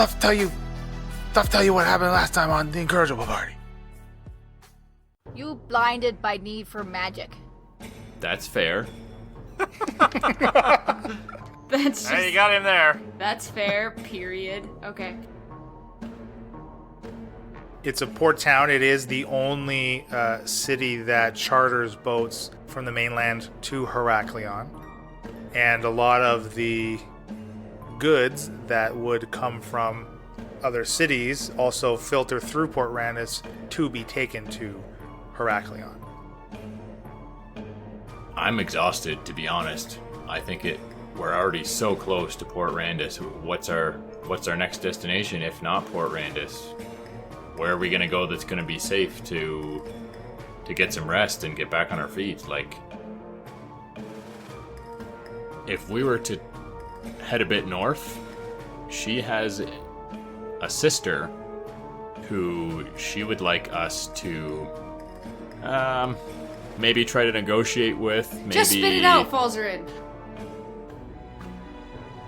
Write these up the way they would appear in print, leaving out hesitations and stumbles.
Stuff tell you what happened last time on the Incorrigible party. You blinded by need for magic. That's fair. That's just, Hey, you got him there. That's fair, period. Okay. It's a port town. It is the only city that charters boats from the mainland to Heraklion. And a lot of the goods that would come from other cities also filter through Port Randis to be taken to Heraklion. I'm exhausted, to be honest. I think we're already so close to Port Randis. What's our next destination if not Port Randis? Where are we gonna go that's gonna be safe to get some rest and get back on our feet? Like, if we were to head a bit north, she has a sister who she would like us to maybe try to negotiate with. Maybe... Just spit it out, Falzarin.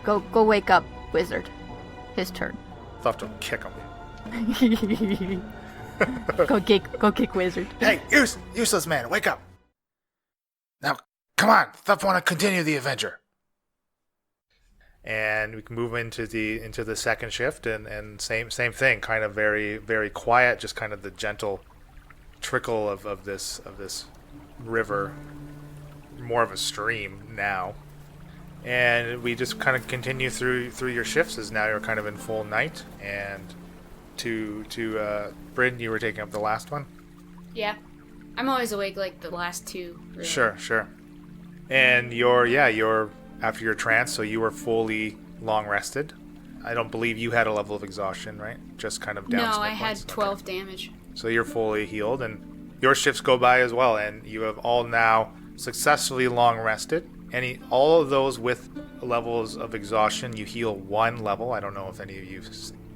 Go wake up, wizard. His turn. I'll have to kick him. Go kick wizard. Hey, useless man, wake up! Now, come on, Thuff want to continue the adventure. And we can move into the second shift, and same thing, kind of very, very quiet, just kind of the gentle trickle of this river, more of a stream now. And we just kind of continue through your shifts, as now you're kind of in full night. And to Bryn, you were taking up the last one? Yeah. I'm always awake like the last two. Really. Sure. And you're after your trance, so you were fully long rested. I don't believe you had a level of exhaustion, right? Just kind of down. No, some I hit had points. 12 Okay. damage. So you're fully healed, and your shifts go by as well, and you have all now successfully long rested. All of those with levels of exhaustion, you heal one level. I don't know if any of you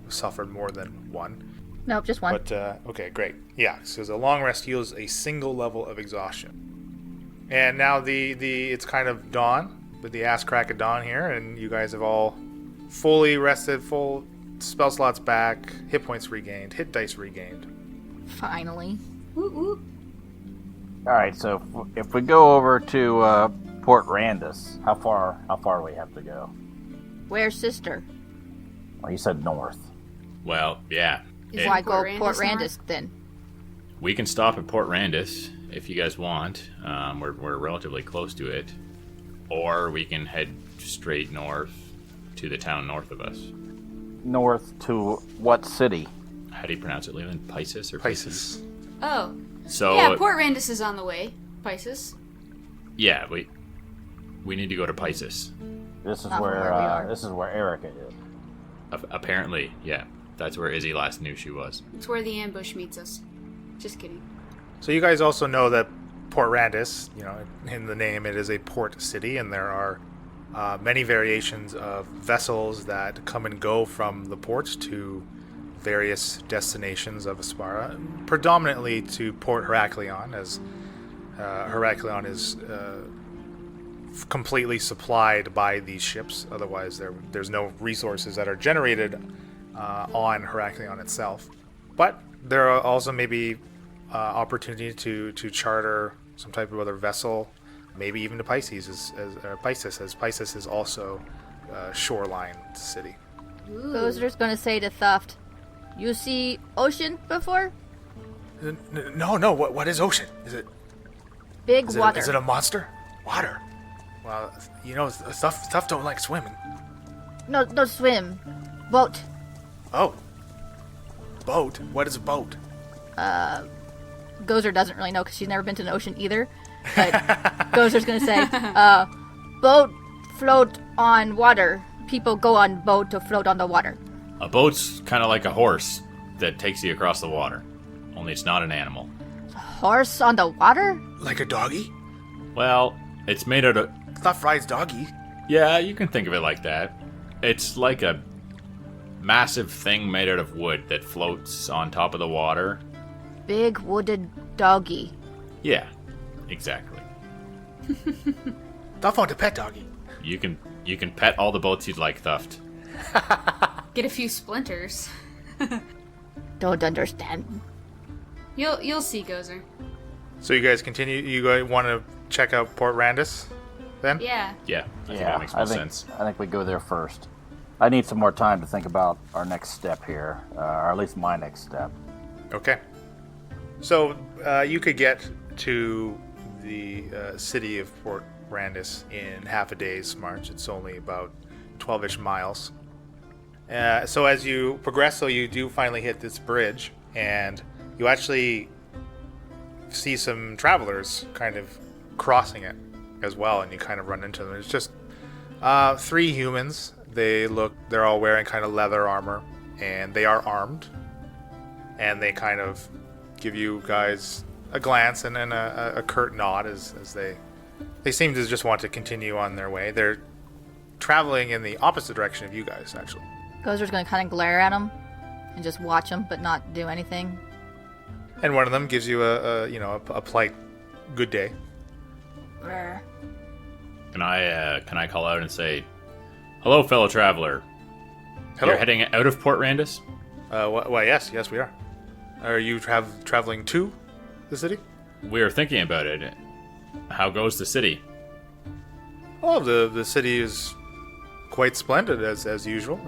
suffered more than one. Nope, just one. But, okay, great. Yeah, so the long rest heals a single level of exhaustion. And now it's kind of dawn, with the ass crack of dawn here, and you guys have all fully rested, full spell slots back, hit points regained, hit dice regained. Finally. Woo woo. Alright, so if we go over to Port Randis, how far do we have to go? Where's sister? Well, you said north. Well, yeah. Why go Port Port Randis Randis then? We can stop at Port Randis if you guys want. We're relatively close to it. Or we can head straight north to the town north of us. North to what city? How do you pronounce it, Leland? Pisces or Pisces. Oh. So Yeah, Port Randis is on the way. Pisces. Yeah, we need to go to Pisces. This is Not where where we are. this is where Erica is. Apparently, yeah. That's where Izzy last knew she was. It's where the ambush meets us. Just kidding. So you guys also know that Port Randis, in the name, it is a port city, and there are many variations of vessels that come and go from the ports to various destinations of Aspara, predominantly to Port Heraklion, as Heraklion is completely supplied by these ships. Otherwise, there's no resources that are generated on Heraklion itself. But there are also maybe opportunity to charter some type of other vessel, maybe even to Pisces, as Pisces is also a shoreline city. Gozer's gonna say to Thuft, "You see ocean before? No. What is ocean? Is it Water. Is it a monster? Water. Well, stuff don't like swimming. No swim. Boat. Oh. Boat? What is a boat? Gozer doesn't really know because she's never been to an ocean either. But Gozer's gonna say, boat float on water. People go on boat to float on the water. A boat's kind of like a horse that takes you across the water. Only it's not an animal. Horse on the water? Like a doggy? Well, it's made out of... Stuff rides doggy. Yeah, you can think of it like that. It's like a massive thing made out of wood that floats on top of the water. Big wooded doggy. Yeah, exactly. Stuff on the pet doggy. You can pet all the boats you'd like, Thuft. get a few splinters. Don't understand. You'll see, Gozer. So you guys continue. You guys want to check out Port Randis, then? Yeah. Yeah, I think that makes more sense. I think we go there first. I need some more time to think about our next step here, or at least my next step. Okay. So you could get to the city of Port Randis in half a day's march. It's only about 12-ish miles. So as you progress, you do finally hit this bridge, and you actually see some travelers kind of crossing it as well, and you kind of run into them. It's just 3 humans. They're all wearing kind of leather armor, and they are armed, and they kind of give you guys a glance and then a curt nod as they seem to just want to continue on their way. They're traveling in the opposite direction of you guys, actually. Gozer's gonna kind of glare at him and just watch him, but not do anything. And one of them gives you a polite good day. Brr. Can I call out and say, "Hello, fellow traveler. Hello. You're heading out of Port Randis?" Well, yes, we are. Are you traveling to the city? We're thinking about it. How goes the city? Oh, the city is quite splendid as usual.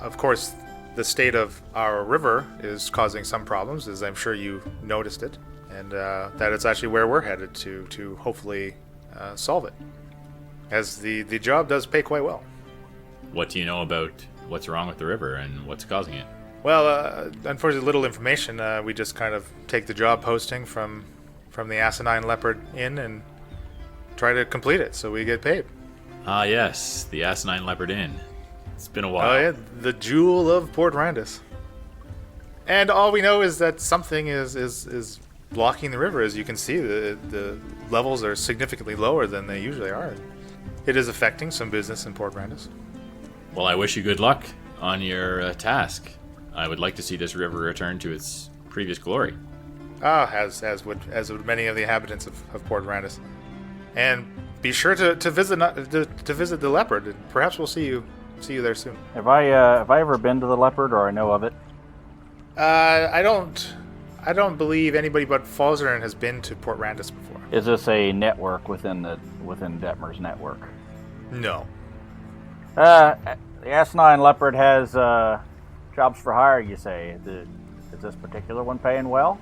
Of course, the state of our river is causing some problems, as I'm sure you noticed it, and that it's actually where we're headed to hopefully solve it, as the job does pay quite well. What do you know about what's wrong with the river and what's causing it? Well, unfortunately, little information. We just kind of take the job posting from the Asinine Leopard Inn and try to complete it, so we get paid. Ah, yes, the Asinine Leopard Inn. It's been a while. Oh yeah, the jewel of Port Randis. And all we know is that something is blocking the river. As you can see, the levels are significantly lower than they usually are. It is affecting some business in Port Randis. Well, I wish you good luck on your task. I would like to see this river return to its previous glory. As would many of the inhabitants of Port Randis. And be sure to visit the leopard, and perhaps we'll see you there soon. Have I ever been to the Leopard, or I know of it? I don't believe anybody but Falzarin has been to Port Randis before. Is this a network within Detmer's network? No. The Asinine Leopard has jobs for hire, you say. Is this particular one paying well?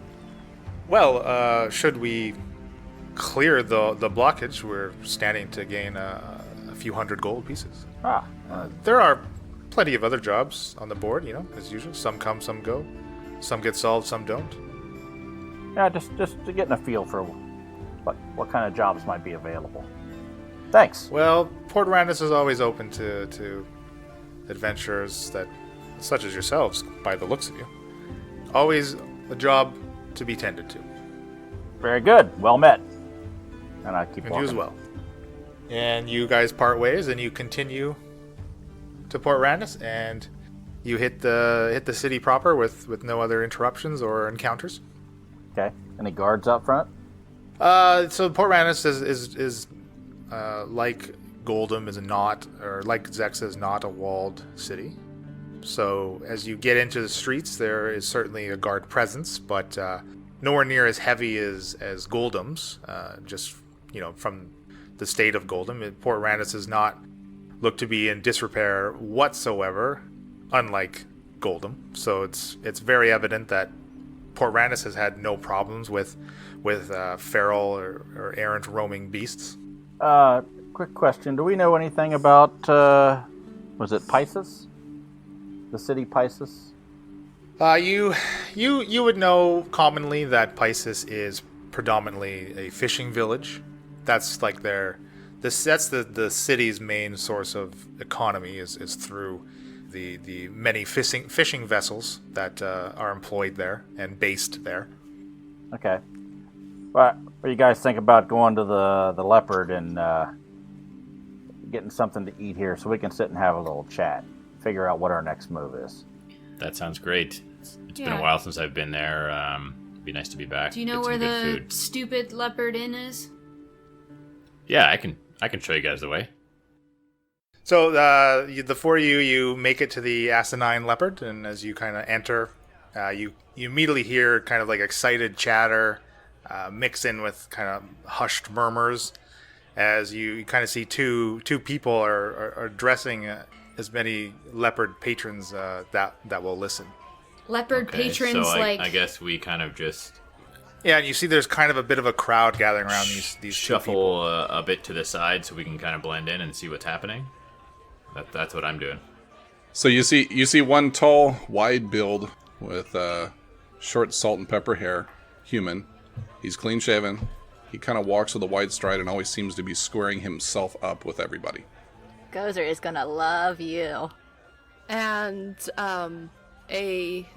Well, should we clear the blockage, we're standing to gain a few hundred gold pieces. There are plenty of other jobs on the board, as usual. Some come, some go. Some get solved, some don't. Yeah, just to get a feel for what kind of jobs might be available. Thanks. Well, Port Randis is always open to adventurers such as yourselves, by the looks of you. Always a job to be tended to. Very good. Well met. And I keep And walking. you as well. And you guys part ways, and you continue to Port Randis, and you hit the city proper with no other interruptions or encounters. Okay. Any guards out front? So Port Randis is like Goldham is not, or like Zexa is not a walled city. So as you get into the streets, there is certainly a guard presence, but nowhere near as heavy as Goldham's. Just from the state of Goldham, Port Randis does not look to be in disrepair whatsoever, unlike Goldham. So it's very evident that Port Randis has had no problems with feral or errant roaming beasts. Quick question. Do we know anything about, was it Pisces? The city Pisces? You would know commonly that Pisces is predominantly a fishing village. That's like that's the city's main source of economy is through the many fishing vessels that are employed there and based there. Okay. Well, what do you guys think about going to the Leopard and getting something to eat here so we can sit and have a little chat, figure out what our next move is? That sounds great. It's been Yeah. a while since I've been there. It'd be nice to be back. Do you know Get some where good the food. stupid leopard inn is? Yeah, I can show you guys the way. So the four of you make it to the asinine leopard, and as you kind of enter, you immediately hear kind of like excited chatter mix in with kind of hushed murmurs as you kind of see two people are addressing as many leopard patrons that will listen. Leopard Okay, patrons, so like... I guess we kind of just Yeah, and you see there's kind of a bit of a crowd gathering around these two people. shuffle a bit to the side so we can kind of blend in and see what's happening. That's what I'm doing. So you see one tall, wide build with short salt and pepper hair, human. He's clean shaven. He kind of walks with a wide stride and always seems to be squaring himself up with everybody. Gozer is gonna love you. And a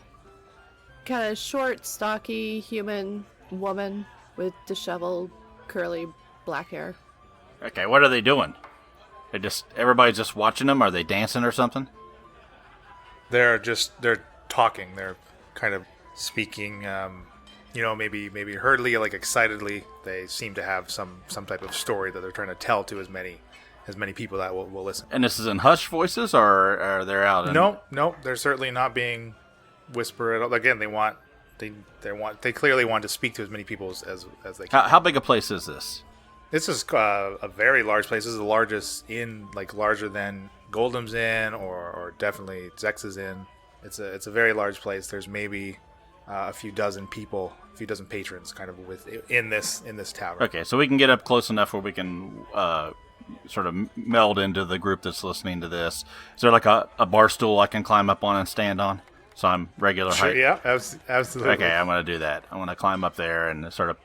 kind of short, stocky human woman with disheveled, curly black hair. Okay, what are they doing? Everybody's just watching them? Are they dancing or something? They're talking. They're kind of speaking. Maybe hurriedly, like excitedly. They seem to have some type of story that they're trying to tell to as many people that will listen. And this is in hushed voices, or are they out? No, they're certainly not being whispered at all. Again, they clearly want to speak to as many people as they can. How big a place is this? This is a very large place. This is the largest inn, like larger than Goldham's Inn or definitely Zex's Inn. It's a very large place. There's maybe a few dozen patrons kind of in this tavern. Okay, so we can get up close enough where we can sort of meld into the group that's listening to this. Is there like a bar stool I can climb up on and stand on? So I'm regular Sure, height? yeah, absolutely. Okay, I'm going to do that. I'm going to climb up there and sort of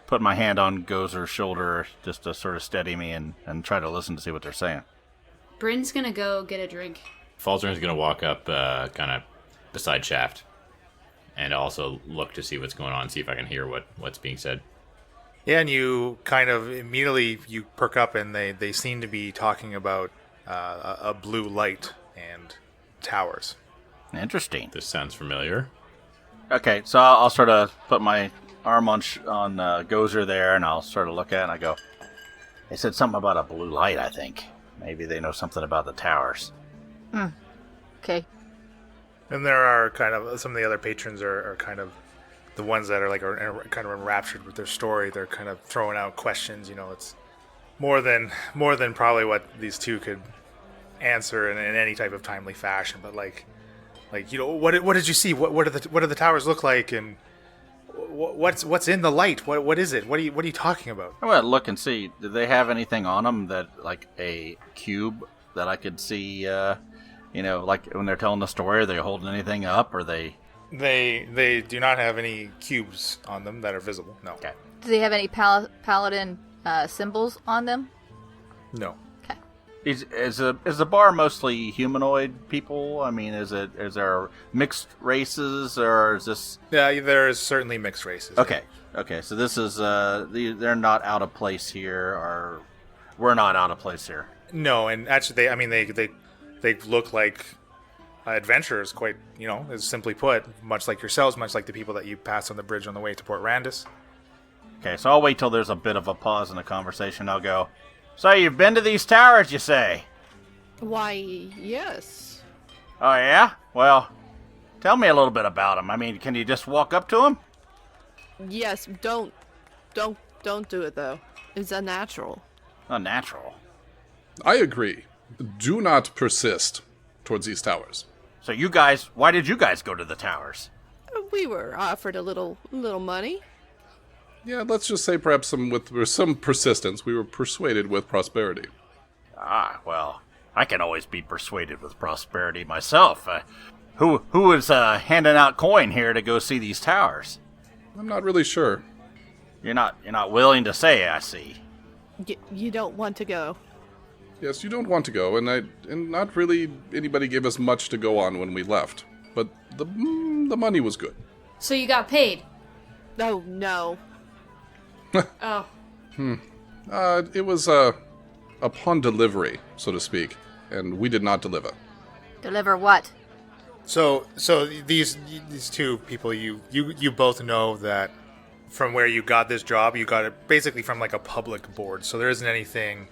put my hand on Gozer's shoulder just to sort of steady me and try to listen to see what they're saying. Bryn's gonna go get a drink. Falzern's gonna walk up kind of beside Shaft and also look to see what's going on, see if I can hear what's being said. Yeah, and you kind of immediately you perk up, and they seem to be talking about a blue light and towers. Interesting. This sounds familiar. Okay, so I'll sort of put my arm on Gozer there, and I'll sort of look at it, and I go, they said something about a blue light, I think. Maybe they know something about the towers. Okay. And there are kind of some of the other patrons are kind of the ones that are kind of enraptured with their story. They're kind of throwing out questions. It's more than probably what these two could answer in any type of timely fashion. But what did you see? What do the towers look like? And what's in the light? What is it? What are you talking about? I want to look and see. Do they have anything on them that, like a cube that I could see? Like when they're telling the story, are they holding anything up? Or they? They do not have any cubes on them that are visible. No. Okay. Do they have any paladin symbols on them? No. Okay. Is the bar mostly humanoid people? I mean, is there mixed races, or is this? Yeah, there is certainly mixed races. Okay. So this is they're not out of place here, or we're not out of place here. No, and actually, they look like adventurers, quite, as simply put, much like yourselves, much like the people that you passed on the bridge on the way to Port Randis. Okay, so I'll wait till there's a bit of a pause in the conversation. I'll go, so you've been to these towers, you say? Why, yes. Oh, yeah? Well, tell me a little bit about them. I mean, can you just walk up to them? Yes, don't do it, though. It's unnatural. Unnatural. I agree. Do not persist towards these towers. So why did you guys go to the towers? We were offered a little money. Yeah, let's just say perhaps with some persistence, we were persuaded with prosperity. Ah, well, I can always be persuaded with prosperity myself. Who is handing out coin here to go see these towers? I'm not really sure. You're not willing to say, I see. You don't want to go. Yes, you don't want to go, and not really anybody gave us much to go on when we left. But the money was good. So you got paid? Oh, no. Oh. It was upon delivery, so to speak, and we did not deliver. Deliver what? So these two people, you both know that from where you got this job, you got it basically from like a public board. So there isn't anything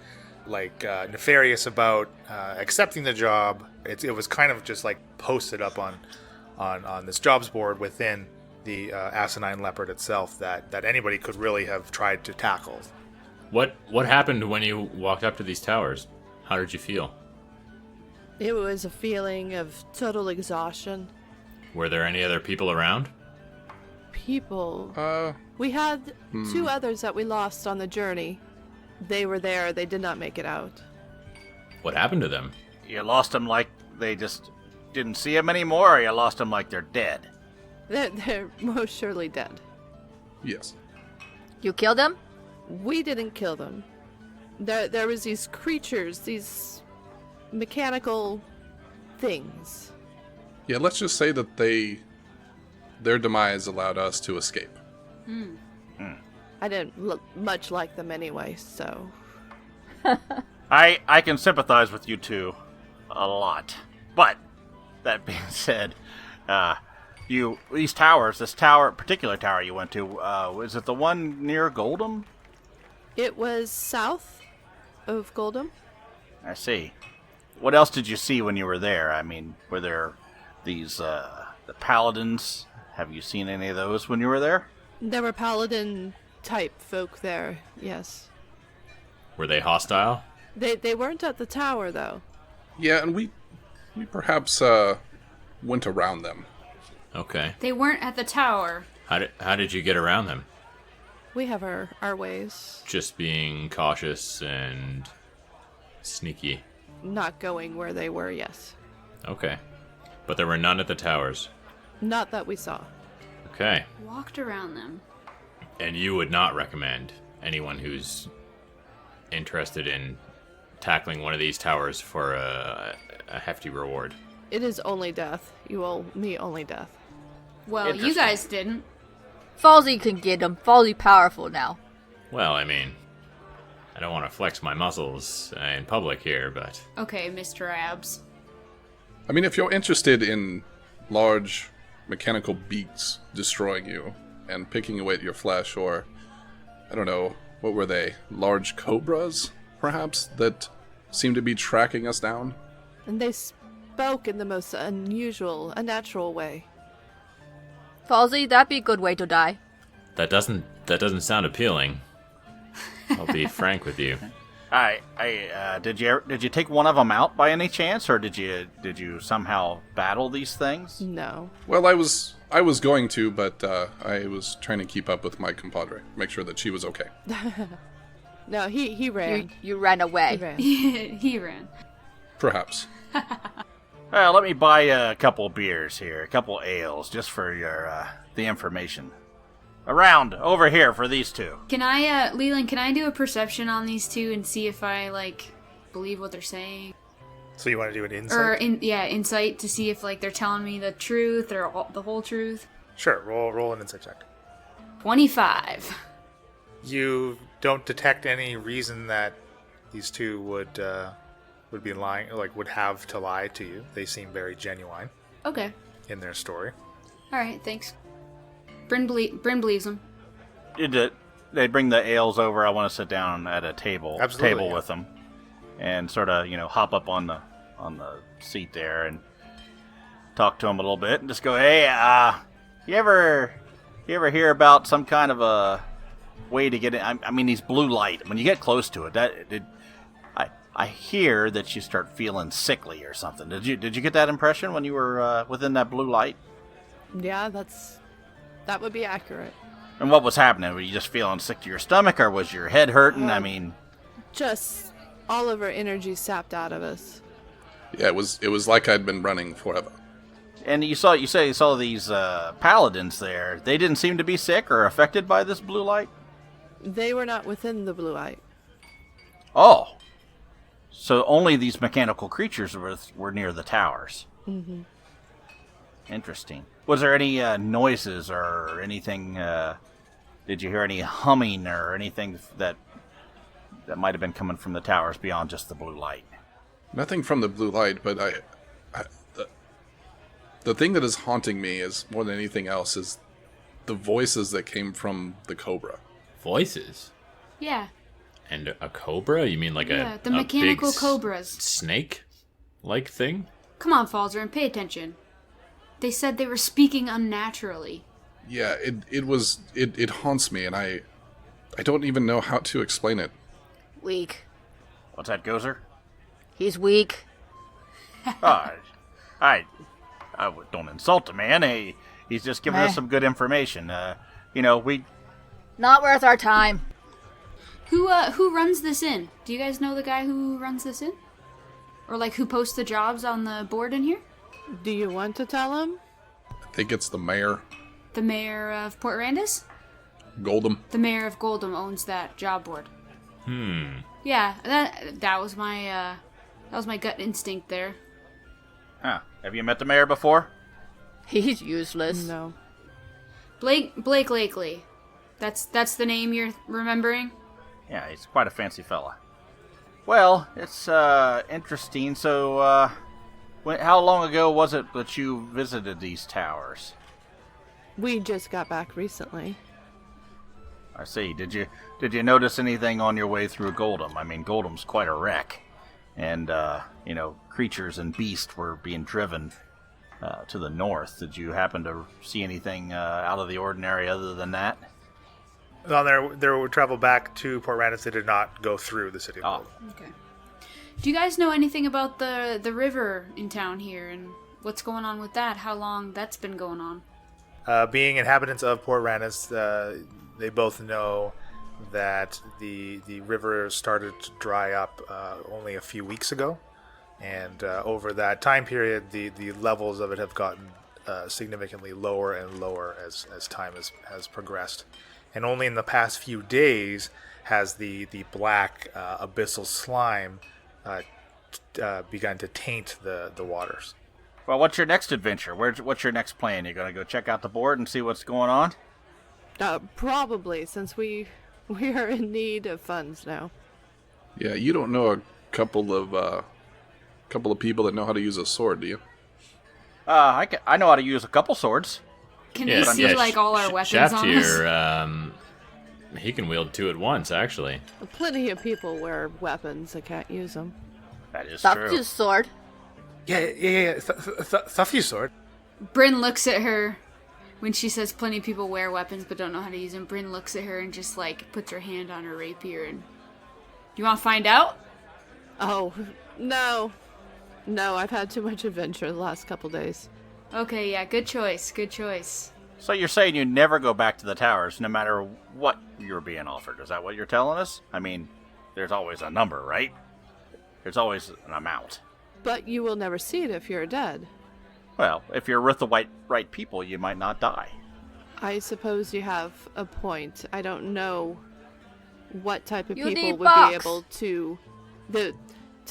nefarious about accepting the job. It was kind of just like posted up on this jobs board within the asinine leopard itself that anybody could really have tried to tackle. What happened when you walked up to these towers? How did you feel? It was a feeling of total exhaustion. Were there any other people around? People. We had 2 others that we lost on the journey. They were there. They did not make it out. What happened to them? You lost them like they just didn't see them anymore, or you lost them like they're dead? They're most surely dead. Yes. You killed them? We didn't kill them. There was these creatures, these mechanical things. Yeah, let's just say that their demise allowed us to escape. I didn't look much like them anyway, so... I can sympathize with you two a lot. But, that being said, this particular tower you went to, was it the one near Goldham? It was south of Goldham. I see. What else did you see when you were there? I mean, were there these, the paladins? Have you seen any of those when you were there? There were paladin-type folk there, yes. Were they hostile? They weren't at the tower, though. Yeah, and we perhaps went around them. Okay. They weren't at the tower. How did you get around them? We have our ways. Just being cautious and sneaky. Not going where they were, yes. Okay. But there were none at the towers. Not that we saw. Okay. Walked around them. And you would not recommend anyone who's interested in tackling one of these towers for a hefty reward? It is only death. You owe me only death. Well, you Interesting. guys didn't. Falsey can get them. Falsey powerful now. Well, I mean, I don't want to flex my muscles in public here, but... Okay, Mr. Abs. I mean, if you're interested in large mechanical beaks destroying you and picking away at your flesh, or, I don't know, what were they? Large cobras, perhaps, that seem to be tracking us down? And they spoke in the most unusual, unnatural way. Falsey, that'd be a good way to die. That doesn't sound appealing. I'll be frank with you. Did you take one of them out by any chance, or did you somehow battle these things? No. Well, I was going to, but I was trying to keep up with my compadre, make sure that she was okay. No, he ran. You ran away. He ran. He ran. Perhaps. Let me buy a couple beers here, a couple ales, just for your the information. Around over here for these two. Can I, Leland, can I do a perception on these two and see if I, believe what they're saying? So you want to do an insight? Or, insight to see if, they're telling me the truth or the whole truth? Sure, roll an insight check. 25. You don't detect any reason that these two would be lying, would have to lie to you. They seem very genuine Okay. in their story. Alright, thanks. Bryn believes him. They bring the ales over. I want to sit down at a table Absolutely, yeah. with them, and sort of hop up on the seat there and talk to them a little bit, and just go, hey, you ever hear about some kind of a way to get it? I mean, these blue light. When you get close to it, I hear that you start feeling sickly or something. Did you get that impression when you were within that blue light? Yeah, that would be accurate. And what was happening? Were you just feeling sick to your stomach, or was your head hurting? I mean, Just all of our energy sapped out of us. Yeah, it was like I'd been running forever. and you say you saw these paladins there. They didn't seem to be sick or affected by this blue light. They were not within the blue light. Oh, so only these mechanical creatures were near the towers. Mm-hmm. Interesting. Was there any noises or anything? Did you hear any humming or anything that might have been coming from the towers beyond just the blue light? Nothing from the blue light, but the thing that is haunting me is more than anything else is the voices that came from the cobra. Voices? Yeah. And a cobra? You mean like Yeah, the a mechanical big cobras. snake-like thing? Come on, Falzer, and pay attention. They said they were speaking unnaturally. Yeah, it haunts me, and I don't even know how to explain it. Weak. What's that, Gozer? He's weak. I don't insult the man. He's just giving us some good information. We Not worth our time. Who runs this inn? Do you guys know the guy who runs this inn? Or like who posts the jobs on the board in here? Do you want to tell him? I think it's the mayor, The mayor of Port Randis? Goldem. The mayor of Goldem owns that job board. Yeah, that was my gut instinct there. Huh. Have you met the mayor before? He's useless. No. Blake Lakely. That's the name you're remembering? Yeah, he's quite a fancy fella. Well, it's interesting. So, how long ago was it that you visited these towers? We just got back recently. I see. Did you notice anything on your way through Goldem? I mean, Goldem's quite a wreck, and creatures and beasts were being driven to the north. Did you happen to see anything out of the ordinary other than that? On their travel back to Port Randis, they did not go through the city of Goldem. Okay. Do you guys know anything about the river in town here and what's going on with that? How long that's been going on? Being inhabitants of Port Randis, they both know that the river started to dry up only a few weeks ago, and over that time period, the levels of it have gotten significantly lower and lower as time has progressed. And only in the past few days has the black abyssal slime begun to taint the waters. Well, what's your next adventure? What's your next plan? You gonna go check out the board and see what's going on? Probably, since we are in need of funds now. Yeah, you don't know a couple of people that know how to use a sword, do you? I know how to use a couple swords. Can we see like all our weapons Shaft on here, us? he can wield two at once, actually. Plenty of people wear weapons that can't use them. That is Stop true. his sword. Yeah. Stuff you, sword. Bryn looks at her when she says plenty of people wear weapons but don't know how to use them. Bryn looks at her and just like puts her hand on her rapier and... You want to find out? Oh, no. No, I've had too much adventure the last couple days. Okay, yeah, good choice. So you're saying you never go back to the towers, no matter what you're being offered? Is that what you're telling us? I mean, there's always a number, right? There's always an amount. But you will never see it if you're dead. Well, if you're with the right people, you might not die. I suppose you have a point. I don't know what type of You people need would box. be able to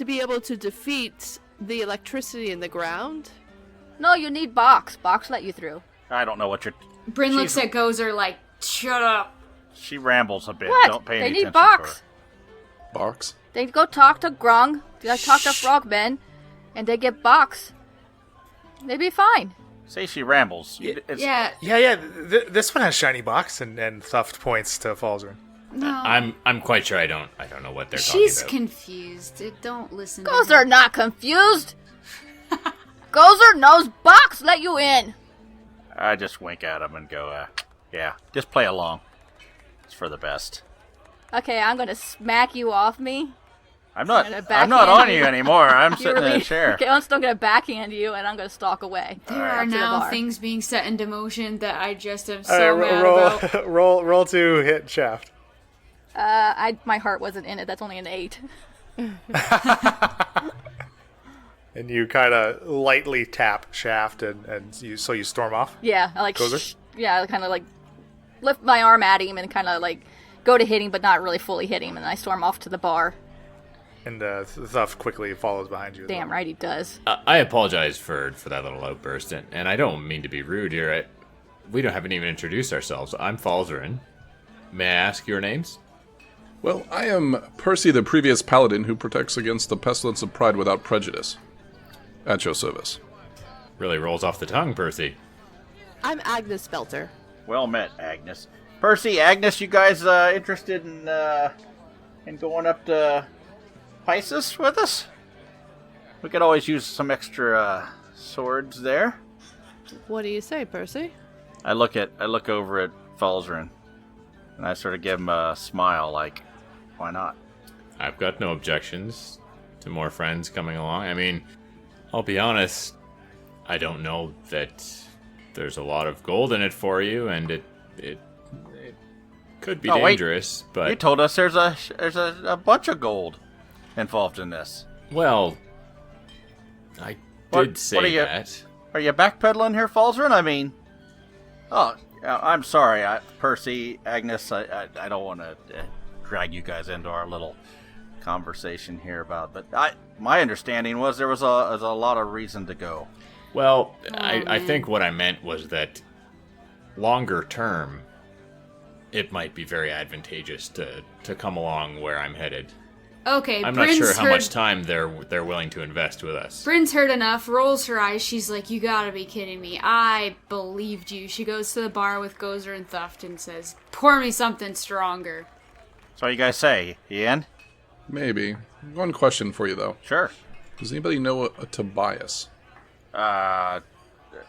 be able to defeat the electricity in the ground. No, you need box. Box let you through. I don't know what you're... Bryn looks at Gozer like, shut up. She rambles a bit. What? Don't pay They any need attention box. to her. Box? They go talk to Grung. They talk to Frogmen, and they get box. They'd be fine. Say she rambles. Yeah, Yeah. This one has shiny box and Thuft points to Falzer. no. I'm quite sure I don't know what they're talking She's about. confused. Don't listen to Gozer her. not confused. Gozer knows box let you in. I just wink at him and go, yeah, just play along. It's for the best. Okay, I'm gonna smack you off me. I'm not gonna on backhand you you. anymore. I'm You sitting in a really- chair. Okay, I'm still gonna backhand you, and I'm gonna stalk away. There Up are to the now bar. things being set into motion that I just am All so right, mad roll, about. roll to hit shaft. My heart wasn't in it. That's only an 8. And you kind of lightly tap shaft, and you storm off. Yeah, I like. Gozer? Yeah, I kind of like lift my arm at him and kind of like go to hit him, but not really fully hit him, and I storm off to the bar. And Thuft quickly follows behind you. as Damn well. right he does. I apologize for that little outburst, and I don't mean to be rude here. We haven't even introduced ourselves. I'm Falzarin. May I ask your names? Well, I am Percy, the previous paladin who protects against the pestilence of pride without prejudice. At your service. Really rolls off the tongue, Percy. I'm Agnes Belter. Well met, Agnes. Percy, Agnes, you guys interested in and going up to Pisces with us? We could always use some extra swords there. What do you say, Percy? I look over at Falzarin, and I sort of give him a smile, like, why not? I've got no objections to more friends coming along. I mean, I'll be honest, I don't know that there's a lot of gold in it for you, and it could be dangerous, but... You told us there's a bunch of gold involved in this. Well, I did say that. Are you backpedaling here, Falzarin? I mean... Oh, I'm sorry, Percy, Agnes, I don't want to drag you guys into our little conversation here about... But my understanding was there was a lot of reason to go. Well, I think what I meant was that longer term, it might be very advantageous to come along where I'm headed. Okay, I'm not sure how much time they're willing to invest with us. Bryn's heard enough, rolls her eyes, she's like, you gotta be kidding me. I believed you. She goes to the bar with Gozer and Thuft and says, pour me something stronger. So you guys say, Ian? Maybe. One question for you, though. Sure. Does anybody know a Tobias?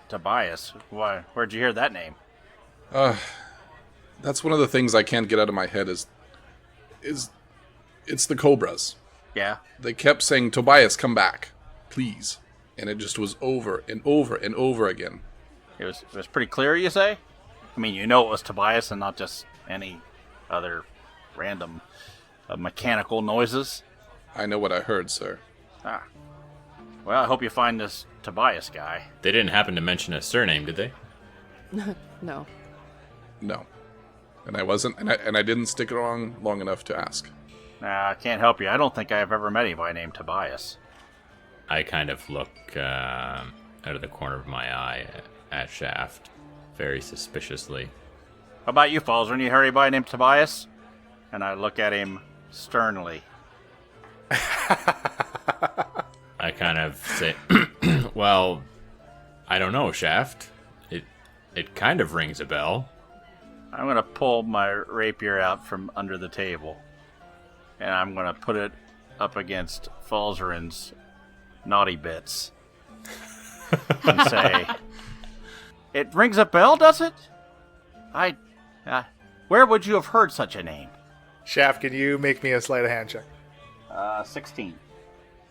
Tobias? Why? Where'd you hear that name? That's one of the things I can't get out of my head is it's the Cobras. Yeah. They kept saying, Tobias, come back, please. And it just was over and over and over again. It was pretty clear, you say? I mean, you know it was Tobias and not just any other random mechanical noises? I know what I heard, sir. Ah. Well, I hope you find this Tobias guy. They didn't happen to mention a surname, did they? No. No. And I wasn't, and I didn't stick around long enough to ask. Nah, I can't help you. I don't think I've ever met anybody named Tobias. I kind of look out of the corner of my eye at Shaft, very suspiciously. How about you, Falzarin? You heard anybody named Tobias? And I look at him sternly. I kind of say, well, I don't know, Shaft. It kind of rings a bell. I'm going to pull my rapier out from under the table. And I'm going to put it up against Falzarin's naughty bits. And say, it rings a bell, does it? Where would you have heard such a name? Shaft, can you make me a sleight of hand check? 16.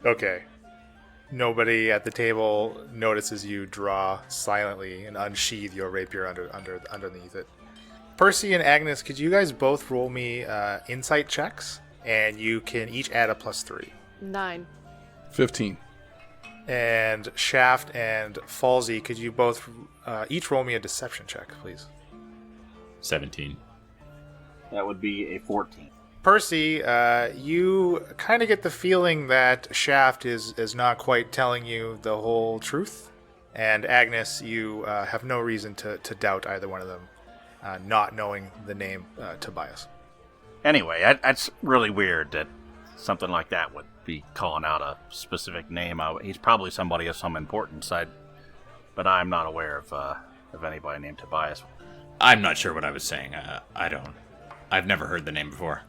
Okay. Nobody at the table notices you draw silently and unsheath your rapier underneath it. Percy and Agnes, could you guys both roll me insight checks? And you can each add a +3. 9. 15. And Shaft and Falsey, could you both each roll me a deception check, please? 17. That would be a 14. Percy, you kind of get the feeling that Shaft is not quite telling you the whole truth. And Agnes, you have no reason to doubt either one of them, not knowing the name Tobias. Anyway, that's really weird that something like that would be calling out a specific name. He's probably somebody of some importance, but I'm not aware of anybody named Tobias. I'm not sure what I was saying. I've never heard the name before.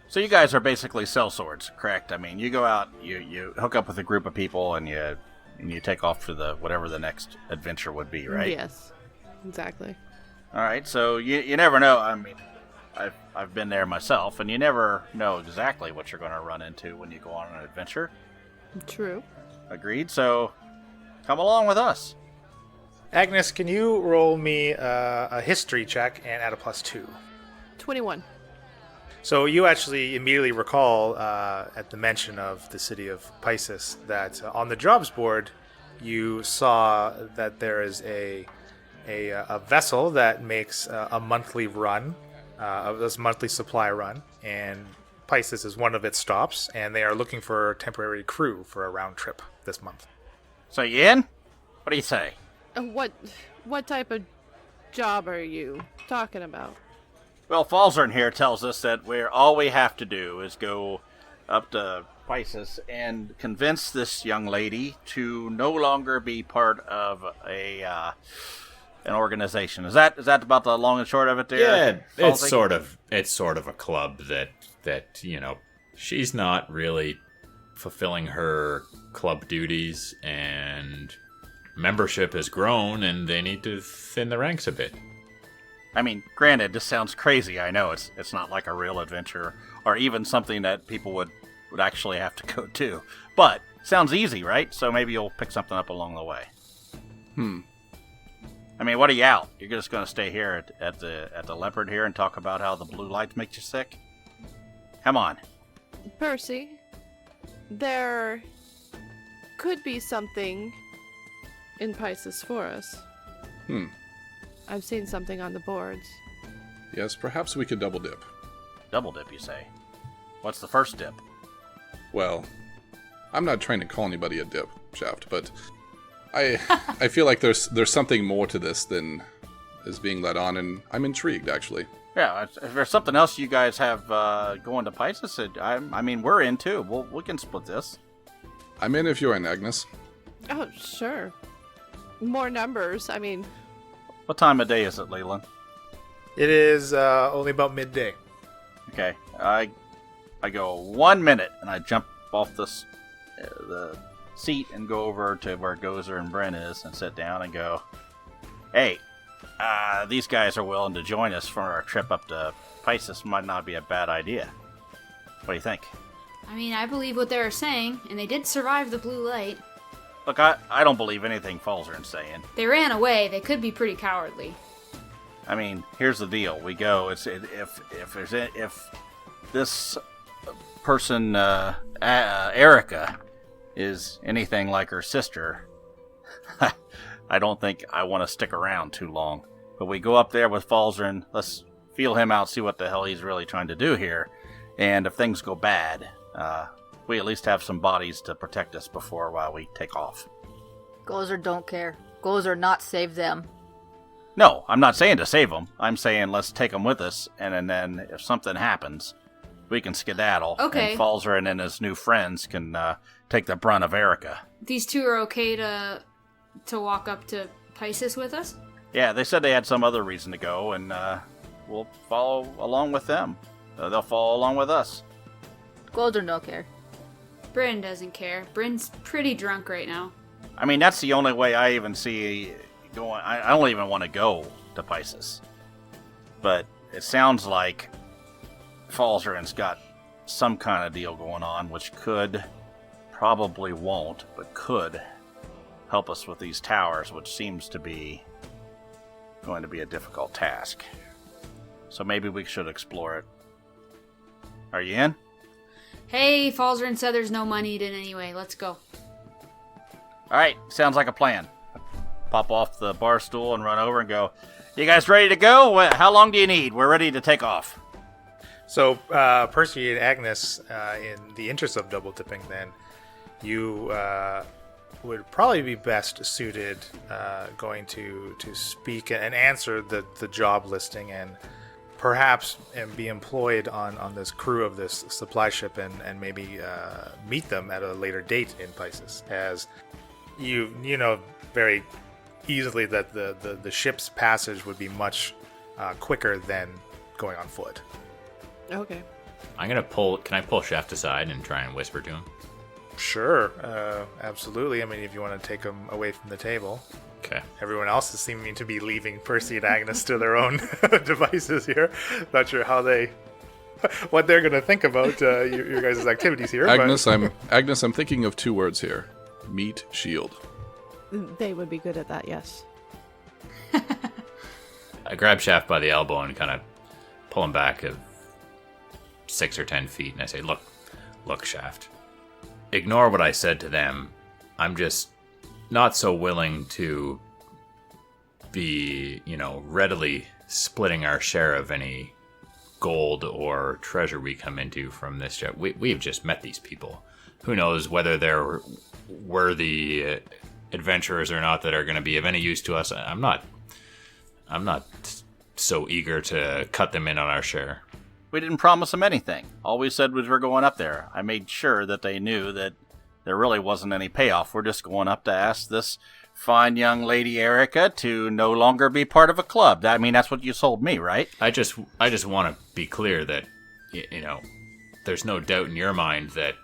So you guys are basically sellswords, correct? I mean, you go out, you hook up with a group of people, and you take off to whatever the next adventure would be, right? Yes, exactly. All right, so you never know. I mean, I've been there myself, and you never know exactly what you're going to run into when you go on an adventure. True. Agreed. So come along with us. Agnes, can you roll me a history check and add a +2? 21. So you actually immediately recall at the mention of the city of Pisces that on the jobs board you saw that there is a vessel that makes a monthly run, of this monthly supply run, and Pisces is one of its stops, and they are looking for a temporary crew for a round trip this month. So you in? What do you say? What type of job are you talking about? Well, Falzarin here tells us that all we have to do is go up to Pisces and convince this young lady to no longer be part of a an organization. Is that about the long and short of it there? Yeah, it's Falsey? sort of a club that she's not really fulfilling her club duties, and membership has grown, and they need to thin the ranks a bit. I mean, granted, this sounds crazy. I know it's not like a real adventure or even something that people would actually have to go to. But sounds easy, right? So maybe you'll pick something up along the way. I mean, what are you out? You're just going to stay here at the Leopard here and talk about how the blue lights make you sick? Come on. Percy, there could be something in Pisces for us. I've seen something on the boards. Yes, perhaps we could double dip. Double dip, you say? What's the first dip? Well, I'm not trying to call anybody a dip, Shaft, but I feel like there's something more to this than is being let on, and I'm intrigued, actually. Yeah, if there's something else you guys have going to Pisces, I mean, we're in too. We can split this. I'm in if you're in, Agnes. Oh, sure. More numbers. I mean, What time of day is it, Leland? It is only about midday. Okay, I go 1 minute, and I jump off the seat and go over to where Gozer and Bryn is and sit down and go, hey, these guys are willing to join us for our trip up to Pisces. Might not be a bad idea. What do you think? I mean, I believe what they're saying, and they did survive the blue light. Look, I don't believe anything Falzern's saying. They ran away. They could be pretty cowardly. I mean, here's the deal. We go. If this person, Erica, is anything like her sister, I don't think I want to stick around too long. But we go up there with Falzern. Let's feel him out, see what the hell he's really trying to do here. And if things go bad, we at least have some bodies to protect us while we take off. Gozer don't care. Gozer not save them. No, I'm not saying to save them. I'm saying let's take them with us, and then if something happens, we can skedaddle. Okay. And Falzern and his new friends can take the brunt of Erica. These two are okay to walk up to Pisces with us? Yeah, they said they had some other reason to go, and we'll follow along with them. They'll follow along with us. Gozer don't care. Bryn doesn't care. Bryn's pretty drunk right now. I mean, that's the only way I even see going. I don't even want to go to Pisces. But it sounds like Falzern's got some kind of deal going on, which could, probably won't, but could help us with these towers, which seems to be going to be a difficult task. So maybe we should explore it. Are you in? Hey, Falzern said there's no money in anyway. Let's go. Alright, sounds like a plan. Pop off the bar stool and run over and go, you guys ready to go? How long do you need? We're ready to take off. So, Percy and Agnes, in the interest of double dipping, then, you would probably be best suited going to speak and answer the job listing and perhaps be employed on this crew of this supply ship and maybe meet them at a later date in Pisces, as you know very easily that the ship's passage would be much quicker than going on foot. okay. Can I pull Shaft aside and try and whisper to him? Sure, absolutely. I mean, if you want to take them away from the table. Okay. Everyone else is seeming to be leaving Percy and Agnes to their own devices here. Not sure what they're going to think about your guys' activities here. Agnes, I'm thinking of two words here: meat shield. They would be good at that, yes. I grab Shaft by the elbow and kind of pull him back 6 or 10 feet, and I say, Look, Shaft. Ignore what I said to them. I'm just not so willing to be, readily splitting our share of any gold or treasure we come into from this ship. We've just met these people. Who knows whether they're worthy adventurers or not that are going to be of any use to us. I'm not so eager to cut them in on our share. We didn't promise them anything. All we said was we're going up there. I made sure that they knew that there really wasn't any payoff. We're just going up to ask this fine young lady Erica to no longer be part of a club. That's what you sold me, right? I just want to be clear that, there's no doubt in your mind that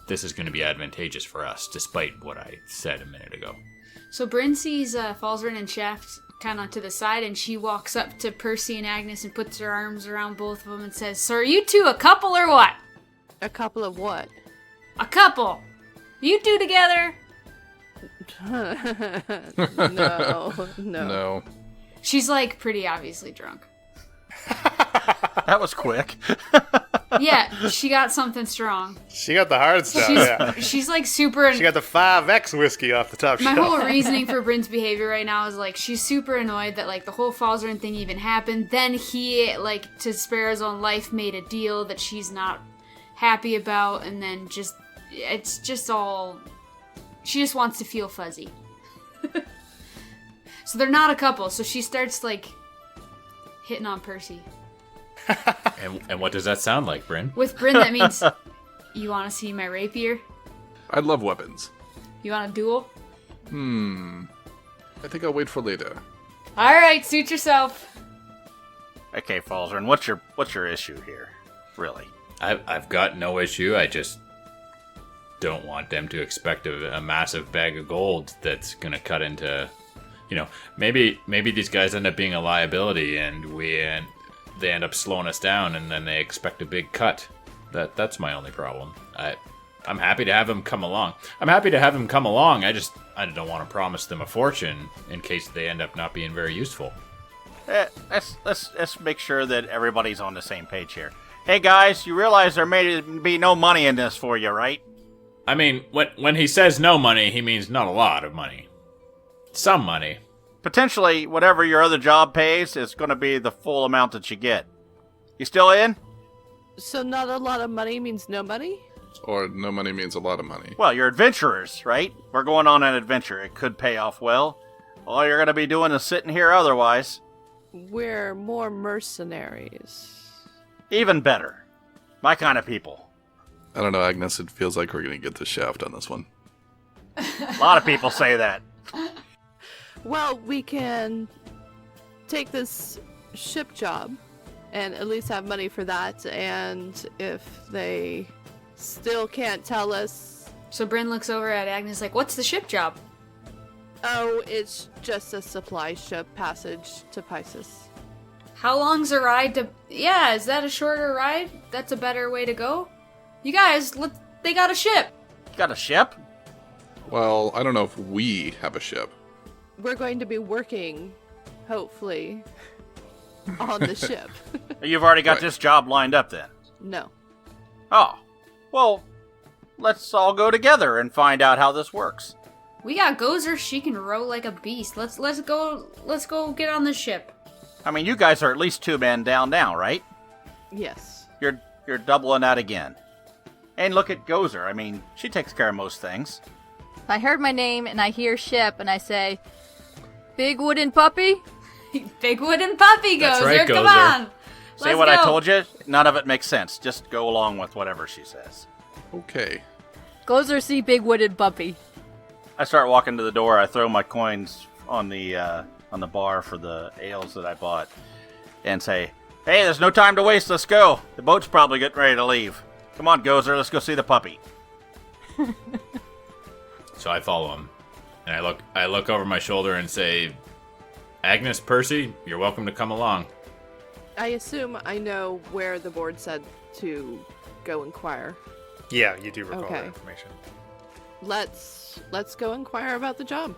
this is going to be advantageous for us, despite what I said a minute ago. So Bryn sees Falzarin and Shaft kind of to the side, and she walks up to Percy and Agnes and puts her arms around both of them and says, "So are you two a couple or what?" A couple of what? A couple. You two together? No. No. She's like pretty obviously drunk. That was quick. Yeah, she got something strong. She got the hard stuff. She's like super. She got the 5X whiskey off the top My shelf. whole reasoning for Bryn's behavior right now is like she's super annoyed that like the whole Falzarin thing even happened. Then he, like, to spare his own life, made a deal that she's not happy about, and then it's just all. She just wants to feel fuzzy. So they're not a couple. So she starts like hitting on Percy. And what does that sound like, Bryn? With Bryn, that means, you want to see my rapier? I love weapons. You want a duel? I think I'll wait for later. All right, suit yourself. Okay, Falzarin, what's your issue here? Really? I've got no issue. I just don't want them to expect a massive bag of gold that's going to cut into, maybe these guys end up being a liability and they end up slowing us down, and then they expect a big cut. That's my only problem. I'm happy to have him come along. I just don't want to promise them a fortune in case they end up not being very useful. Let's make sure that everybody's on the same page here. Hey guys, you realize there may be no money in this for you, right? I mean, when he says no money, he means not a lot of money. Some money. Potentially, whatever your other job pays is going to be the full amount that you get. You still in? So not a lot of money means no money? Or no money means a lot of money. Well, you're adventurers, right? We're going on an adventure. It could pay off well. All you're going to be doing is sitting here otherwise. We're more mercenaries. Even better. My kind of people. I don't know, Agnes. It feels like we're going to get the shaft on this one. A lot of people say that. Well, we can take this ship job and at least have money for that, and if they still can't tell us... So Bryn looks over at Agnes like, "What's the ship job?" Oh, it's just a supply ship passage to Pisces. How long's a ride to... Yeah, is that a shorter ride? That's a better way to go? You guys, they got a ship. Got a ship? Well, I don't know if we have a ship. We're going to be working, hopefully, on the ship. You've already got Right. this job lined up then? No. Oh. Well, let's all go together and find out how this works. We got Gozer. She can row like a beast. Let's go get on the ship. I mean, you guys are at least 2 men down now, right? Yes. You're doubling that again. And look at Gozer. I mean, she takes care of most things. I heard my name and I hear ship and I say, "Big wooden puppy?" Big wooden puppy Gozer. That's right, Come Gozer. on. See Let's what go. I told you? None of it makes sense. Just go along with whatever she says. Okay. Gozer see big wooden puppy. I start walking to the door. I throw my coins on the bar for the ales that I bought, and say, "Hey, there's no time to waste. Let's go. The boat's probably getting ready to leave. Come on, Gozer. Let's go see the puppy." So I follow him, and I look over my shoulder and say, "Agnes, Percy, you're welcome to come along." I assume I know where the board said to go inquire. Yeah, you do recall that Okay. information. Let's go inquire about the job.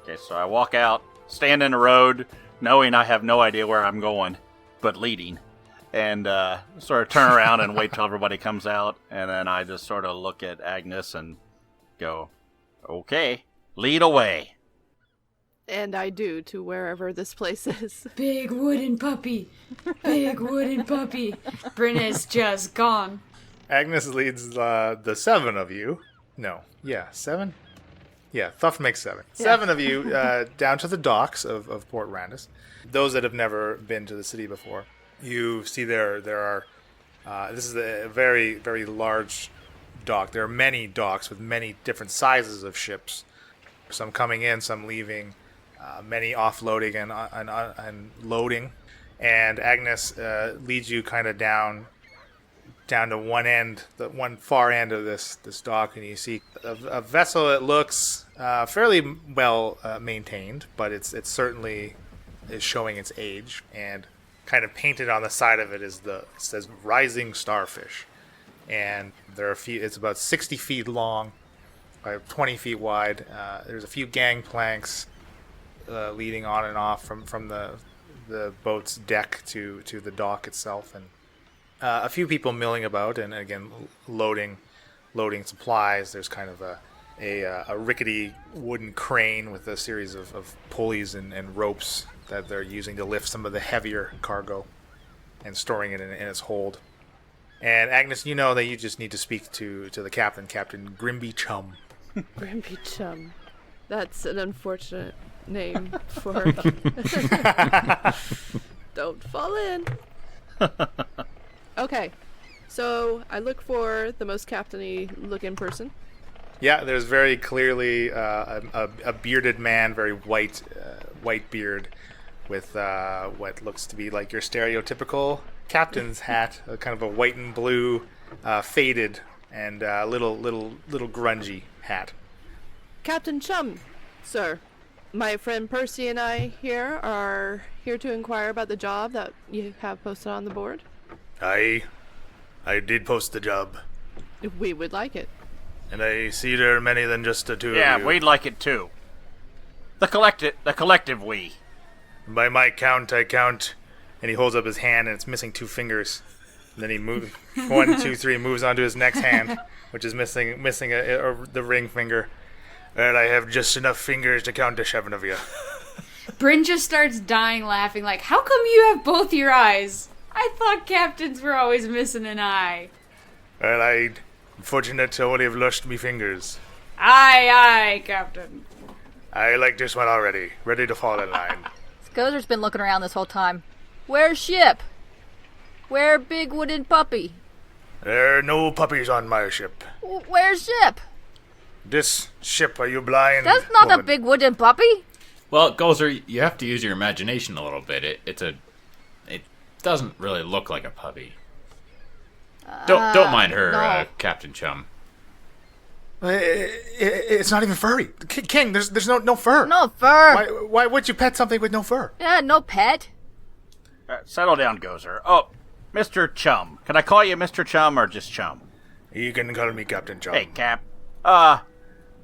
Okay, so I walk out, stand in the road, knowing I have no idea where I'm going, but leading, and sort of turn around and wait till everybody comes out, and then I just sort of look at Agnes and go, "Okay, lead away." And I do to wherever this place is. Big wooden puppy. Big wooden puppy. Bryn is just gone. Agnes leads the 7 of you. No. Yeah, 7? Yeah, Thuff makes 7. 7 of you down to the docks of Port Randis. Those that have never been to the city before. You see there are... this is a very, very large dock. There are many docks with many different sizes of ships. Some coming in, some leaving, many offloading and loading. And Agnes leads you kind of down to one end, the one far end of this dock, and you see a vessel that looks fairly well maintained, but it's certainly is showing its age. And kind of painted on the side of it says Rising Starfish, and there are a few. It's about 60 feet long, by 20 feet wide. There's a few gangplanks leading on and off from the boat's deck to the dock itself, and a few people milling about, and again loading supplies. There's kind of a rickety wooden crane with a series of pulleys and ropes that they're using to lift some of the heavier cargo and storing it in its hold. And Agnes, you know that you just need to speak to the captain, Captain Grimby Chum. Grimby Chum. That's an unfortunate name for... Don't fall in. Okay, so I look for the most captain-y looking person. Yeah, there's very clearly a bearded man, very white beard, with what looks to be like your stereotypical captain's hat, kind of a white and blue, faded and little grungy hat. Captain Chum, sir. My friend Percy and I here are here to inquire about the job that you have posted on the board. I did post the job, We would like it. and I see there are many than just the two of Yeah, you. we'd like it too. The collective we. By my count, I count, and he holds up his hand, and it's missing 2 fingers. And then he moves 1, 2, 3, moves on to his next hand, which is missing the ring finger. And I have just enough fingers to count to 7 of you. Bryn just starts dying laughing, like, how come you have both your eyes? I thought captains were always missing an eye. Well, I'm fortunate to only have lost me fingers. Aye, Captain. I like this one already, ready to fall in line. Gozer's been looking around this whole time. Where's ship? Where big wooden puppy? There are no puppies on my ship. Where's ship? This ship, are you blind? That's not a woman? big wooden puppy. Well, Gozer, you have to use your imagination a little bit. It doesn't really look like a puppy. Don't mind her, no. Captain Chum. It's not even furry. King, there's no fur. No fur. Why would you pet something with no fur? Yeah, no pet. Settle down, Gozer. Oh, Mr. Chum. Can I call you Mr. Chum or just Chum? You can call me Captain Chum. Hey, Cap.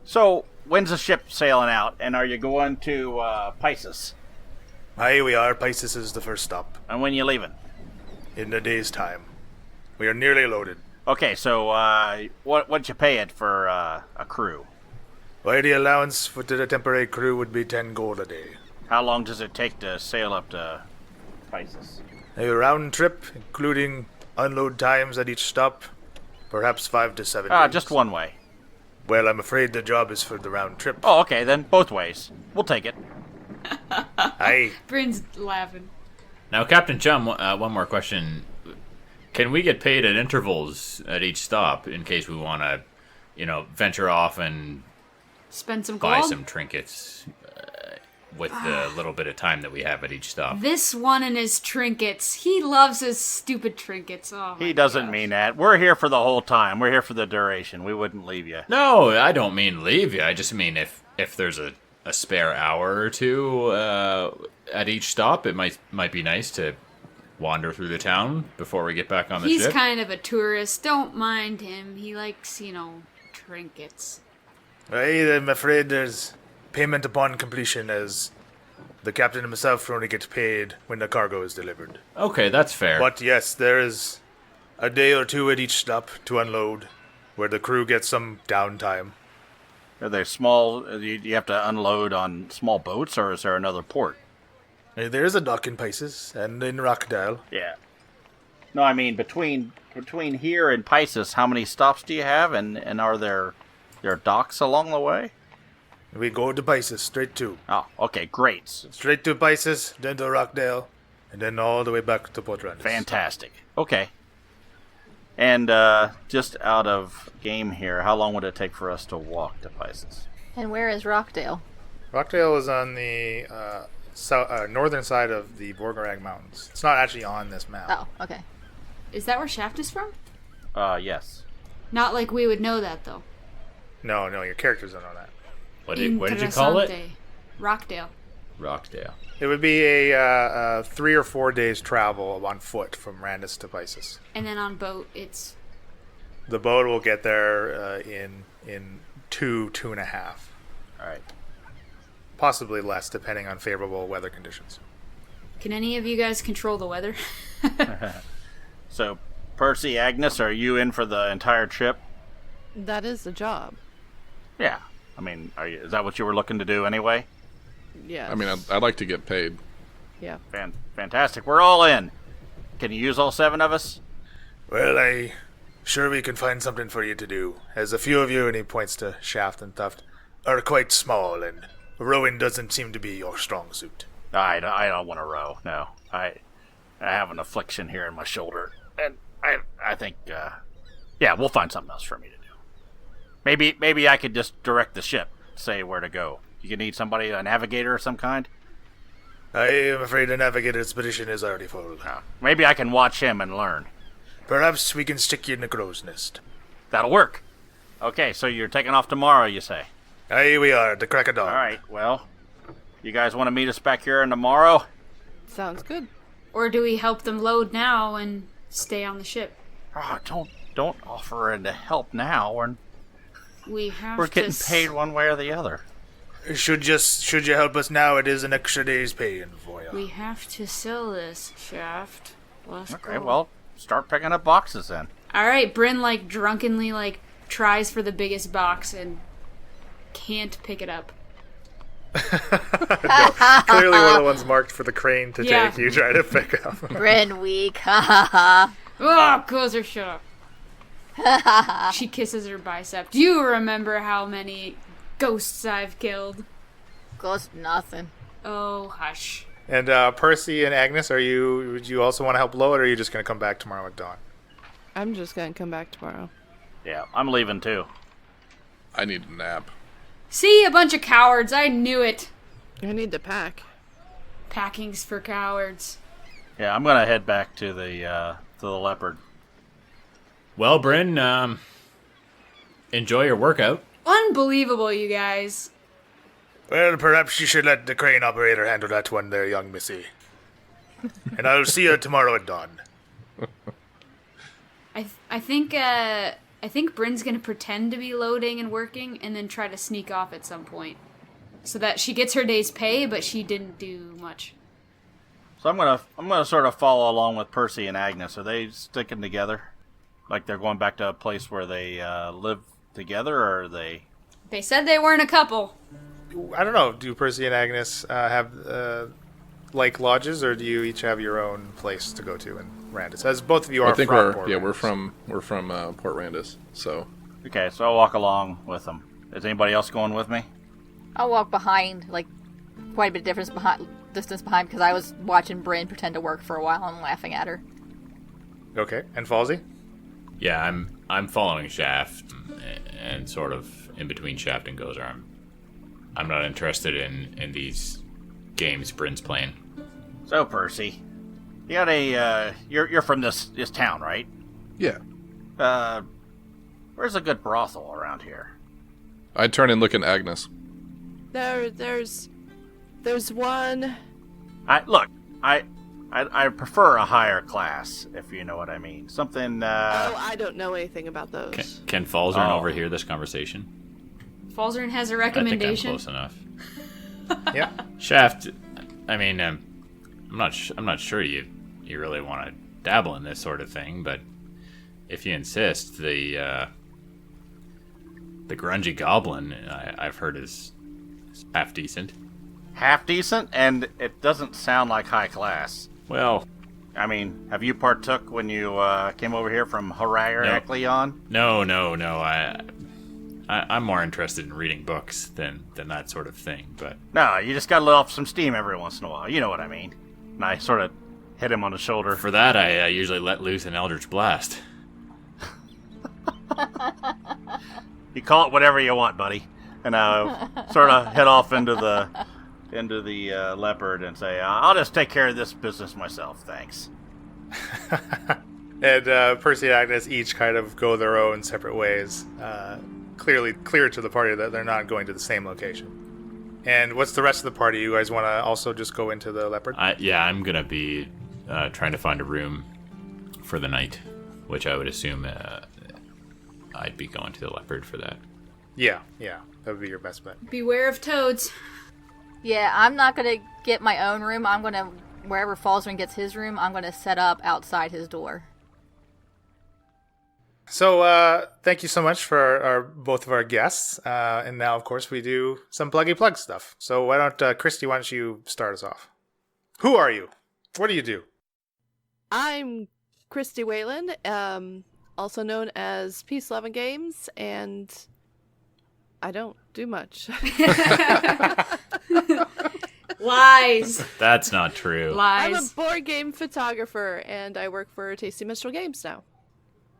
So, when's the ship sailing out, and are you going to, Pisces? Aye, we are. Pisces is the first stop. And when you leaving? In a day's time. We are nearly loaded. Okay, so, what'd you pay it for, a crew? Why, the allowance for the temporary crew would be 10 gold a day. How long does it take to sail up to Pisces? A round trip, including unload times at each stop, perhaps 5 to 7 days. Just one way. Well, I'm afraid the job is for the round trip. Oh, okay, then both ways. We'll take it. Aye. Bryn's laughing. Now, Captain Chum, one more question. Can we get paid at intervals at each stop in case we want to, venture off and Spend some buy gold? some trinkets with the little bit of time that we have at each stop? This one and his trinkets. He loves his stupid trinkets. Oh, He doesn't mean that. We're here for the whole time. We're here for the duration. We wouldn't leave you. No, I don't mean leave you. I just mean if there's a spare hour or two at each stop, it might be nice to wander through the town before we get back on the He's ship. kind of a tourist. Don't mind him. He likes, trinkets. Aye, I'm afraid there's payment upon completion, as the captain himself only gets paid when the cargo is delivered. Okay, that's fair. But yes, there is a day or two at each stop to unload, where the crew gets some downtime. Are they small? Do you have to unload on small boats, or is there another port? There is a dock in Pisces and in Rockdale. Yeah. No, I mean between here and Pisces, how many stops do you have, and are there docks along the way? We go to Pisces, straight to. Oh, okay, great. Straight to Pisces, then to Rockdale, and then all the way back to Port Randis. Fantastic. Okay. And just out of game here, how long would it take for us to walk to Pisces? And where is Rockdale? Rockdale is on the northern side of the Borgarag Mountains. It's not actually on this map. Oh, okay. Is that where Shaft is from? Yes. Not like we would know that, though. No, your characters don't know that. What did you call it? Interessante. Rockdale. Rockdale. It would be a 3 or 4 days travel on foot from Randis to Pisces. And then on boat, it's... The boat will get there in 2.5. All right. Possibly less, depending on favorable weather conditions. Can any of you guys control the weather? So, Percy, Agnes, are you in for the entire trip? That is the job. Yeah. I mean, is that what you were looking to do anyway? Yeah. I mean, I'd like to get paid. Yeah. Fantastic. We're all in. Can you use all 7 of us? Well, sure we can find something for you to do, as a few of you, and he points to Shaft and Tuft, are quite small, and rowing doesn't seem to be your strong suit. I don't want to row. No. I have an affliction here in my shoulder, and I think we'll find something else for me to do. Maybe I could just direct the ship, say where to go. You could need somebody, a navigator of some kind. I am afraid the navigator expedition is already full. Maybe I can watch him and learn. Perhaps we can stick you in the crow's nest. That'll work. Okay, so you're taking off tomorrow, you say? Aye, we are, the crack of dawn. All right, well, you guys want to meet us back here tomorrow? Sounds good. Or do we help them load now and stay on the ship? Oh, don't offer to help now. We're getting paid one way or the other. Should you help us now, it is an extra day's pay for you. We have to sell this, Shaft. Let's Okay, go. well, start picking up boxes then. Alright, Bryn, drunkenly, tries for the biggest box and can't pick it up. Clearly one of the ones marked for the crane to Yeah. take, you try to pick up. Bryn weak. Ha ha ha. Oh, Gozer, shut up. She kisses her bicep. Do you remember how many ghosts I've killed? Ghost nothing. Oh, hush. And Percy and Agnes, would you also want to help load, or are you just going to come back tomorrow at dawn? I'm just gonna come back tomorrow. Yeah, I'm leaving too. I need a nap. See, a bunch of cowards. I knew it. I need to pack. Packing's for cowards. Yeah, I'm gonna head back to the leopard. Well, Bryn, enjoy your workout. Unbelievable, you guys. Well, perhaps you should let the crane operator handle that one there, young missy. And I'll see you tomorrow at dawn. I think Bryn's gonna pretend to be loading and working, and then try to sneak off at some point, so that she gets her day's pay, but she didn't do much. So I'm gonna sort of follow along with Percy and Agnes. Are they sticking together? Like they're going back to a place where they live together, or are they? They said they weren't a couple. I don't know. Do Percy and Agnes have lodges, or do you each have your own place to go to in Randis? As both of you are I think from Port Randis. we're from Port Randis. So Okay, so I'll walk along with them. Is anybody else going with me? I'll walk behind, quite a bit of distance behind, because I was watching Bryn pretend to work for a while and laughing at her. Okay, and Falsey? Yeah, I'm following Shaft and sort of in between Shaft and Gozer. I'm not interested in these games Bryn's playing. So Percy, you got you're from this town, right? yeah, Where's a good brothel around here? I'd turn and look at Agnes. There's one. I prefer a higher class, if you know what I mean. Something. Oh, I don't know anything about those. Can Falzern Oh. overhear this conversation? Falzern has a I think I'm recommendation. close enough. Yeah. Shaft, I mean, I'm not sure you really want to dabble in this sort of thing, but if you insist, the grungy goblin I've heard is half decent. Half decent, and it doesn't sound like high class. Well, I mean, have you partook when you came over here from Heraklion? no. I'm more interested in reading books than that sort of thing, but No, you just gotta let off some steam every once in a while. You know what I mean. And I sort of hit him on the shoulder. for that I usually let loose an Eldritch Blast. You call it whatever you want, buddy. And sort of head off into the leopard and say, "I'll just take care of this business myself, thanks." And Percy and Agnes each kind of go their own separate ways. Clearly clear to the party that they're not going to the same location. And what's the rest of the party? You guys want to also just go into the leopard? I'm gonna be trying to find a room for the night, which I would assume I'd be going to the leopard for that. Yeah, that would be your best bet. Beware of toads. Yeah, I'm not gonna get my own room. I'm gonna, wherever Falzarin gets his room, I'm gonna set up outside his door. So, thank you so much for both of our guests. And now, of course, we do some pluggy plug stuff. So why don't, Christy, why don't you start us off? Who are you? What do you do? I'm Christy Whalen, also known as Peace, Love, and Games, and I don't do much. Lies. That's not true. I'm a Lies. board game photographer, and I work for Tasty Minstrel Games now.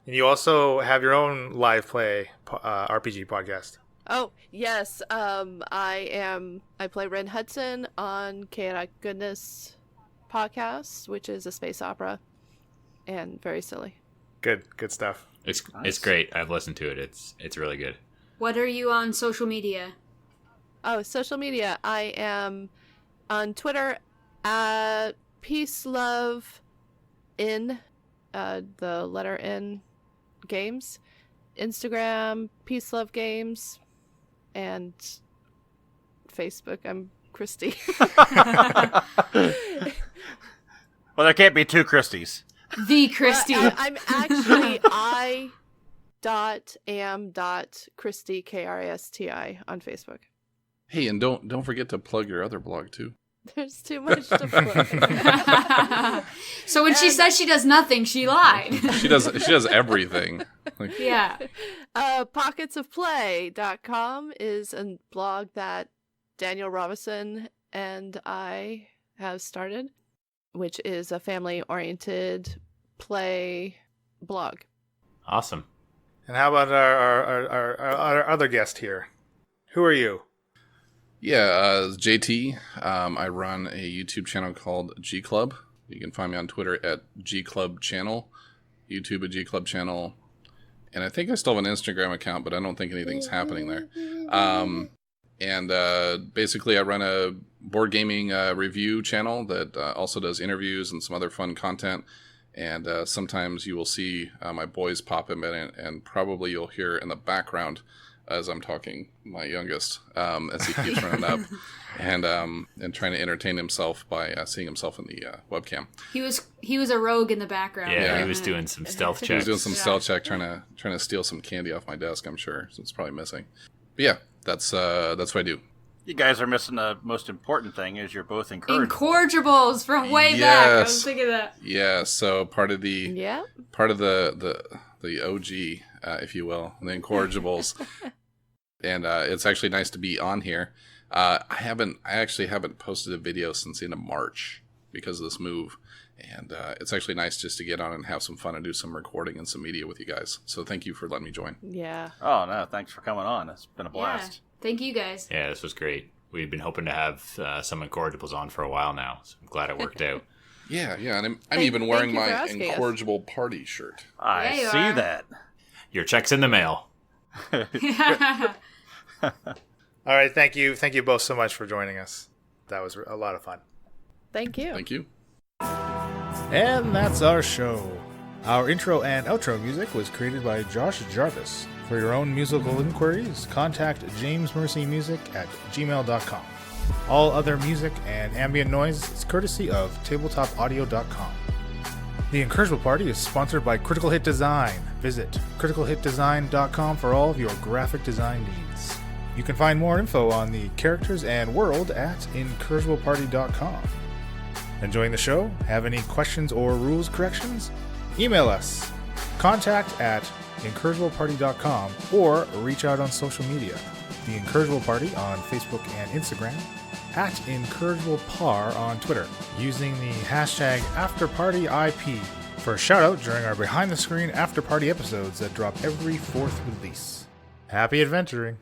And you also have your own live play RPG podcast. Oh, yes. I play Ren Hudson on Chaotic Goodness podcast, which is a space opera, and very silly. Good stuff. It's great. I've listened to it. It's really good. What are you on social media? Oh, social media. I am on Twitter at Peace Love in the letter N Games, Instagram Peace Love Games, and Facebook I'm Christy. Well, there can't be two Christies. The Christy. I'm actually I.am.Christy Kristi on Facebook. Hey, and don't forget to plug your other blog too. There's too much to plug. So when she says she does nothing, she lied. She does everything. Like, Yeah. Pocketsofplay.com is a blog that Daniel Robinson and I have started, which is a family-oriented play blog. Awesome. And how about our other guest here? Who are you? Yeah, JT. I run a YouTube channel called G Club. You can find me on Twitter at G Club Channel, YouTube at G Club Channel, and I think I still have an Instagram account, but I don't think anything's happening there. Basically, I run a board gaming review channel that also does interviews and some other fun content. And sometimes you will see my boys pop in it, and probably you'll hear in the background as I'm talking, my youngest, as he keeps running up and trying to entertain himself by seeing himself in the webcam. He was a rogue in the background. Yeah, he was doing some stealth checks. He was doing some stealth check, trying to steal some candy off my desk, I'm sure, so it's probably missing. But yeah, that's what I do. You guys are missing the most important thing: is you're both incorrigible. Incorrigibles from way back. I was thinking that. Yeah, so part of the OG, if you will, the Incorrigibles. And it's actually nice to be on here. I actually haven't posted a video since the end of March because of this move. And it's actually nice just to get on and have some fun and do some recording and some media with you guys. So thank you for letting me join. Yeah. Oh, no, thanks for coming on. It's been a blast. Yeah. Thank you guys. Yeah, this was great. We've been hoping to have some Incorrigibles on for a while now, so I'm glad it worked out. Yeah, and I'm even wearing thank you for my asking us. Incorrigible party shirt. I Yeah, you see are. that. Your check's in the mail. All right, thank you both so much for joining us. That was a lot of fun. Thank you. Thank you. And that's our show. Our intro and outro music was created by Josh Jarvis. For your own musical inquiries, contact jamesmercymusic@gmail.com. All other music and ambient noise is courtesy of tabletopaudio.com. The Incorrigible Party is sponsored by Critical Hit Design. Visit criticalhitdesign.com for all of your graphic design needs. You can find more info on the characters and world at incorrigibleparty.com. Enjoying the show? Have any questions or rules corrections? Email us. contact@incorrigibleparty.com or reach out on social media. The Incorrigible Party on Facebook and Instagram, @IncorrigiblePar on Twitter, using the hashtag AfterPartyIP for a shout out during our behind the screen after party episodes that drop every 4th release. Happy adventuring!